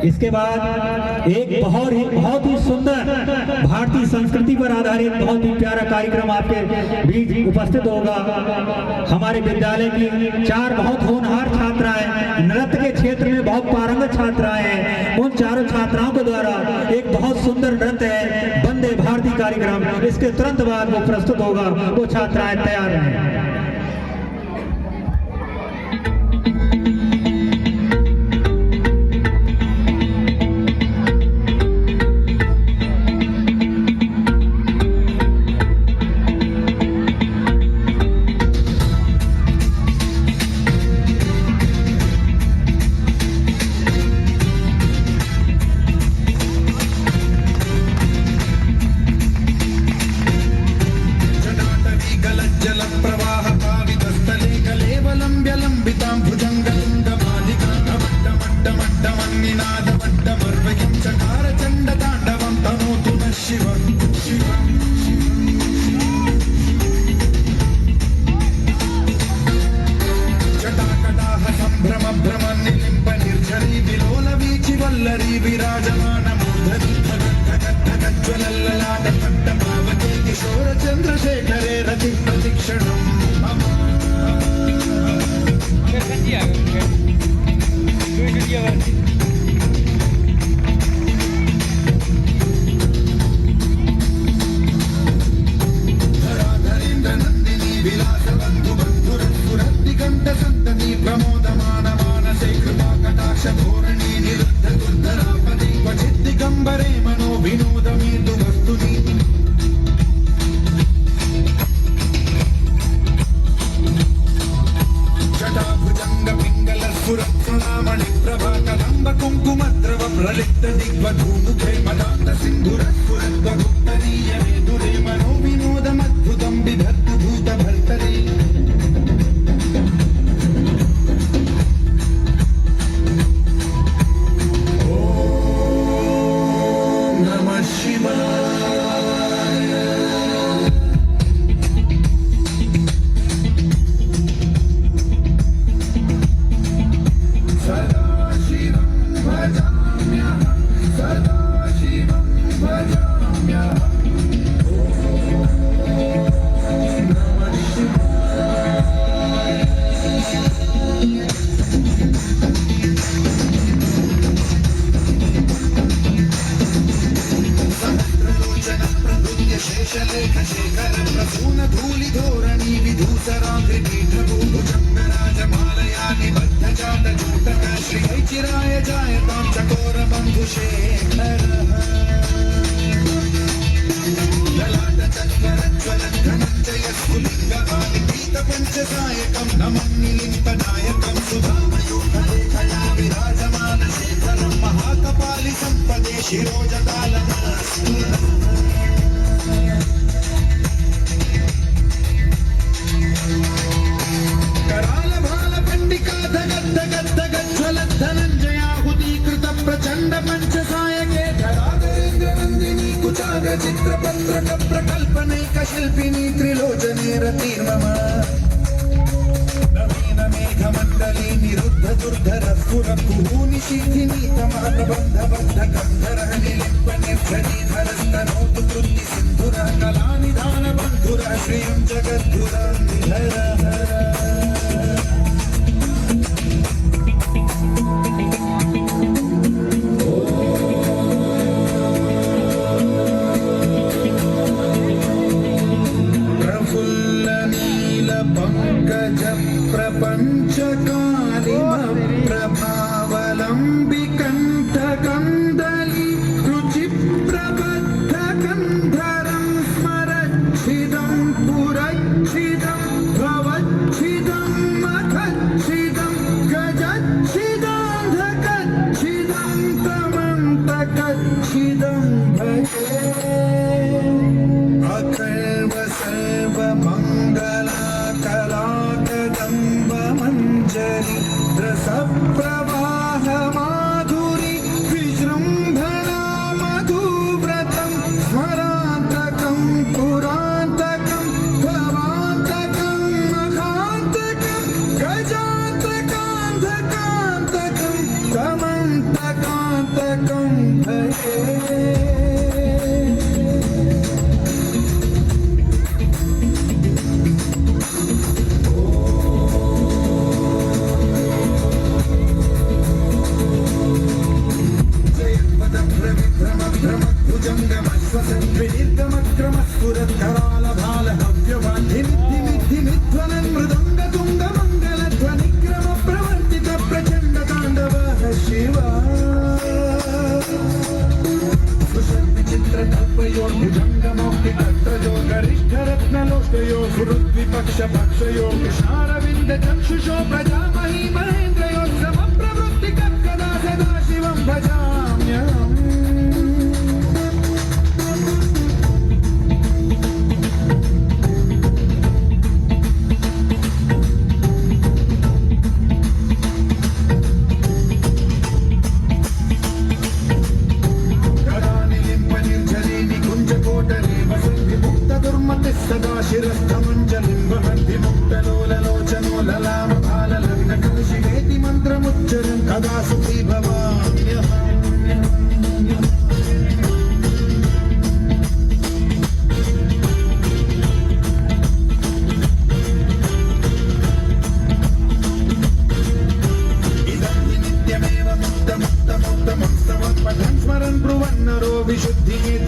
इसके बाद एक बहुत ही सुंदर भारतीय संस्कृति पर आधारित बहुत ही प्यारा कार्यक्रम आपके बीच उपस्थित होगा। हमारे विद्यालय की 4 बहुत होनहार छात्राएं, नृत्य के क्षेत्र में बहुत पारंगत छात्राएं हैं। उन चारों छात्राओं के द्वारा एक बहुत सुंदर नृत्य है वंदे भारती कार्यक्रम, इसके तुरंत बाद वो प्रस्तुत होगा। वो छात्राएं तैयार हैं। चंद्रशेखरे रति प्रतीक्षणम् धराधरेन्द्र नंदिनी विलास बंधु बंधुरस्फुरद्दिगंत संतति प्रमोदमान मानसे कृपा कटाक्ष धोरणी निरुद्ध दुर्धरापति क्वचित् दिगंबरे मनो विनोदमेतु वस्तुनि पुरत्सुनामणि प्रभा कदम्ब कुङ्कुमद्रव प्रलिप्त दिग्वधूमुखे मदान्त सिन्धुरस्फुरद्वगुप्तरीय मेदुरे मनो विनोदमद्भुतं बिभर्तु भूतभर्तरे ॐ नमः शिवाय। शेषलेख शेखर प्रसून धूलि धोरणी विधूसराग्रिपीठभूभुजङ्गराजमालया निबद्ध जात जूटक श्री चिराय जायतां चकोर बन्धुशेखर ललाट चत्वरज्वलन् धनञ्जय स्फुलिङ्ग आदिपीत पञ्चसायकं नमं निलिम्पनायकं सुधामयूखलेखया विराजमान शेखरं महाकपालि सम्पदे शिरोजकालमस्तु कराल भाल पंडिका धगद् गद् धनञ्जयाहुतीकृत प्रचण्ड पंचसायके धराधरेन्द्र नन्दिनी कुचाग्र चित्रपत्रक प्रकल्पनैक शिल्पिनी त्रिलोचने रतिर्मम नवीन मेघमण्डली निरुद्ध दुर्धर स्फुर कुहूनि शिखिनी तमाकबन्ध बद्ध गन्धरः निलिम्प निर्झरीधरस्तनोतु कृति सिन्धुरः कलानिधान बन्धुरः श्रियं जगद्धुरं धर प्रभावलम्बिकण्ठकन्दली रुचिप्रबद्धकन्धरं स्मरच्छिदं पुरच्छिदं भवच्छिदं मखच्छिदं गजच्छिदान्धकच्छिदं तमन्तकच्छिदं भजे अखर्व सर्वमङ्गला कलाकदम्बमञ्जरी रसप्रवाह माधुरी विजृम्भणा मधुव्रतं स्मरान्तकं पुरान्तकं भवान्तकं महान्तकं गजान्तकान्धकान्तकं तमन्तकान्त धिमिध्वनन् मृदङ्गतुङ्गमङ्गलध्वनिक्रमप्रवर्तित प्रचण्डताण्डवः शिवा सुषद्विचित्रकल्पयोर्भुजङ्गमौक्तिकत्रयो गरिष्ठरत्नलोष्टयो सुहृद्विपक्षपक्षयो कृष्णारविन्दचक्षुषो प्रजामहि महेन्द्रयो समप्रवृत्तिकर्कदा सदा शिवं भजाम्यहम् सदा शिरस्थमञ्जलिं वहद्विमुक्तलोललोचनो ललामभाललग्नकलशिवेति मन्त्रमुच्चरन् कदा सुखी भवाम्यहम् इदं हि नित्यमेव मुक्तमुक्तमुक्तमुक्तमं पठन् स्मरन् ब्रुवन्नरो विशुद्धिमेति